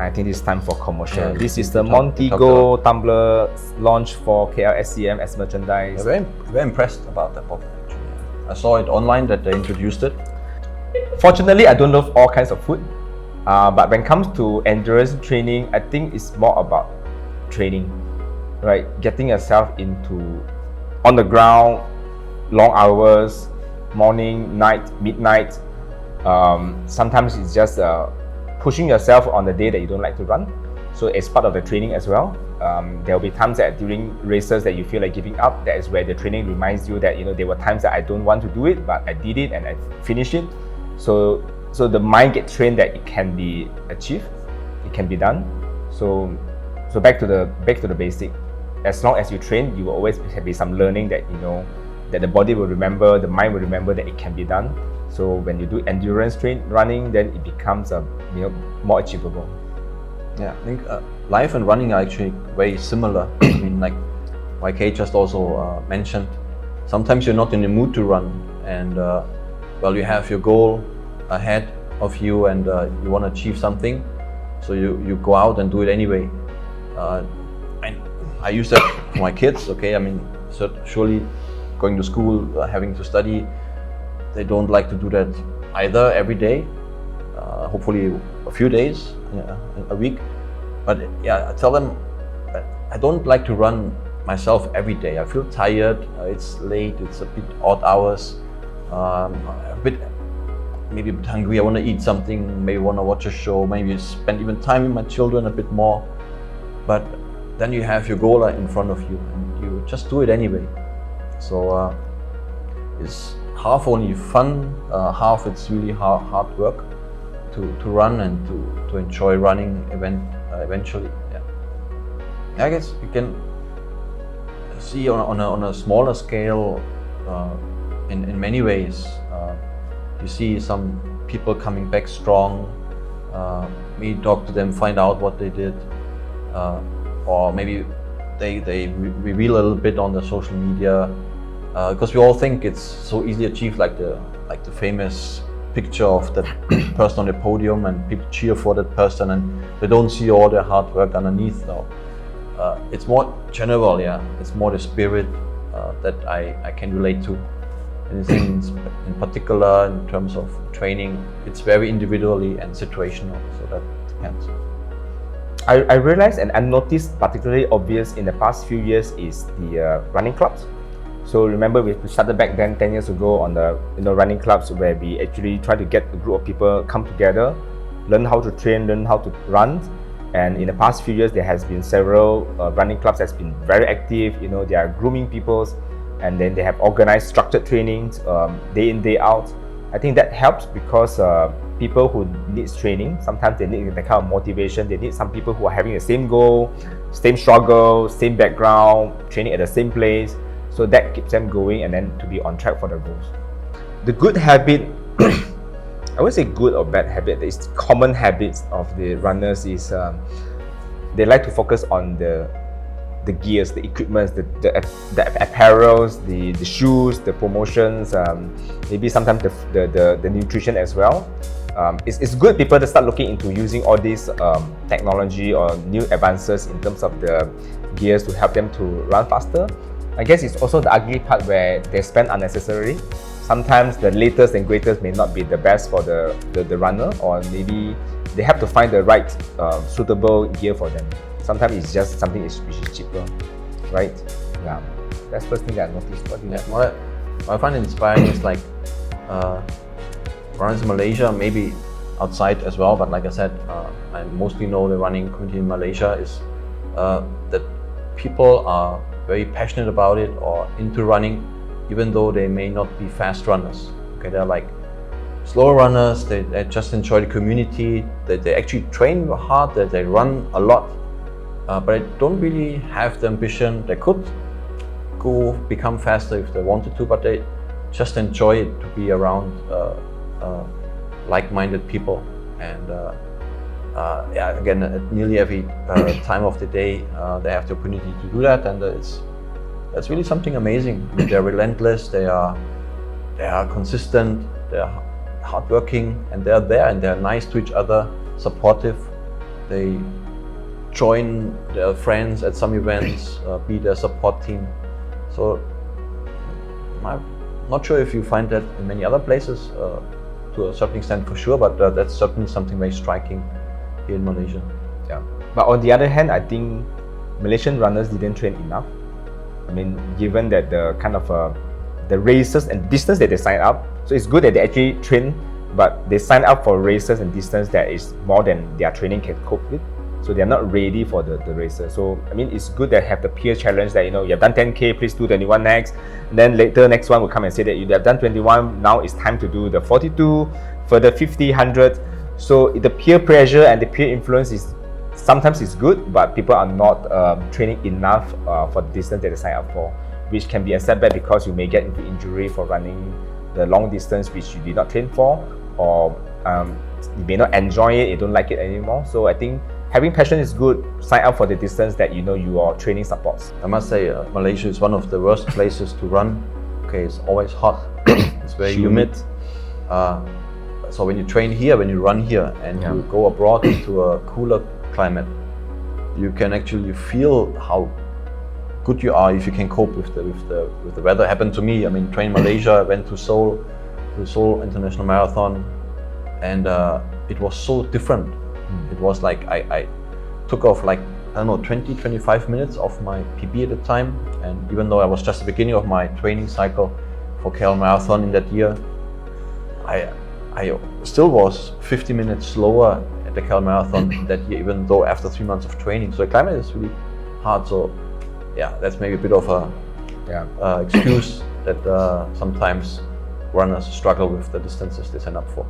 I think it's time for commercial. Yeah, this is the Montego tumbler launch for KLSCM as merchandise. I'm very impressed about that bottle actually. I saw it online that they introduced it. Fortunately, I don't love all kinds of food, but when it comes to endurance training, I think it's more about training, right? Getting yourself into on the ground, long hours, morning, night, midnight. Sometimes it's just pushing yourself on the day that you don't like to run. So as part of the training as well, there will be times that during races that you feel like giving up. That is where the training reminds you that there were times that I don't want to do it, but I did it and I finished it. So the mind gets trained that it can be achieved, it can be done. So back to the basic. As long as you train, you will always be some learning that that the body will remember, the mind will remember that it can be done. So when you do endurance running, then it becomes more achievable. Yeah, I think life and running are actually very similar. I mean, like YK just also mentioned, sometimes you're not in the mood to run, and you have your goal ahead of you, and you want to achieve something, so you go out and do it anyway. I use that for my kids. Okay, I mean, surely going to school, having to study, they don't like to do that either every day. Hopefully a few days, a week. But yeah, I tell them I don't like to run myself every day. I feel tired. It's late. It's a bit odd hours. Maybe a bit hungry. I want to eat something. Maybe want to watch a show. Maybe spend even time with my children a bit more. But then you have your goal in front of you, and you just do it anyway. So it's half only fun, half it's really hard work to run and to enjoy running eventually. Yeah, I guess you can see on a smaller scale in many ways. You see some people coming back strong. We talk to them, find out what they did, or maybe they reveal a little bit on the social media, because we all think it's so easily achieved, like the famous picture of that person on the podium, and people cheer for that person, and they don't see all their hard work underneath. Though it's more general, yeah. It's more the spirit that I can relate to. Anything in particular in terms of training, it's very individually and situational, so that depends. I realized and I noticed particularly obvious in the past few years is the running clubs. So remember we started back then 10 years ago on the running clubs, where we actually try to get a group of people come together, learn how to train, learn how to run. And in the past few years there has been several running clubs that's been very active. They are grooming people, and then they have organized structured trainings day in, day out. I think that helps because people who need training, sometimes they need that kind of motivation. They need some people who are having the same goal, same struggle, same background, training at the same place. So that keeps them going and then to be on track for their goals. The good habit, I wouldn't say good or bad habit, it's common habits of the runners is they like to focus on the gears, the equipment, the apparels, the shoes, the promotions, maybe sometimes the nutrition as well. It's good people to start looking into using all these technology or new advances in terms of the gears to help them to run faster. I guess it's also the ugly part where they spend unnecessarily. Sometimes the latest and greatest may not be the best for the runner, or maybe they have to find the right suitable gear for them. Sometimes it's just something which is cheaper, right? Yeah, that's the first thing that I noticed. What do you think? What I find inspiring is like runners in Malaysia, maybe outside as well, but like I said, I mostly know the running community in Malaysia is that people are very passionate about it or into running, even though they may not be fast runners. Okay, they're like slower runners. They just enjoy the community. They actually train hard. They run a lot. But I don't really have the ambition. They could become faster if they wanted to, but they just enjoy it to be around like-minded people. And again, at nearly every time of the day, they have the opportunity to do that, and that's really something amazing. I mean, they're relentless. They are consistent. They are hardworking, and they are there, and they are nice to each other, supportive. They join their friends at some events, be their support team. So I'm not sure if you find that in many other places, to a certain extent for sure, but that's certainly something very striking here in Malaysia. Yeah. But on the other hand, I think Malaysian runners didn't train enough. I mean, given that the kind of the races and distance that they sign up, so it's good that they actually train, but they sign up for races and distance that is more than their training can cope with. So they're not ready for the races. So I mean, it's good that have the peer challenge that, you know, you have done 10K, please do 21 next. And then later, next one will come and say that you have done 21, now it's time to do the 42, further 50, 100. So the peer pressure and the peer influence is sometimes it's good, but people are not training enough for the distance that they sign up for, which can be a setback because you may get into injury for running the long distance which you did not train for, or you may not enjoy it, you don't like it anymore. So I think having passion is good. Sign up for the distance that you know your training supports. I must say, Malaysia is one of the worst places to run. Okay, it's always hot, it's very humid. So when you train here, when you run here, and you go abroad to a cooler climate, you can actually feel how good you are if you can cope with the weather. Happened to me. I mean, train Malaysia, I went to Seoul International Marathon, and it was so different. It was like I took off like, I don't know, 20-25 minutes of my PB at the time, and even though I was just the beginning of my training cycle for KL Marathon in that year, I still was 50 minutes slower at the KL Marathon that year, even though after 3 months of training. So the climate is really hard. So yeah, that's maybe a bit of a excuse that sometimes runners struggle with the distances they sign up for.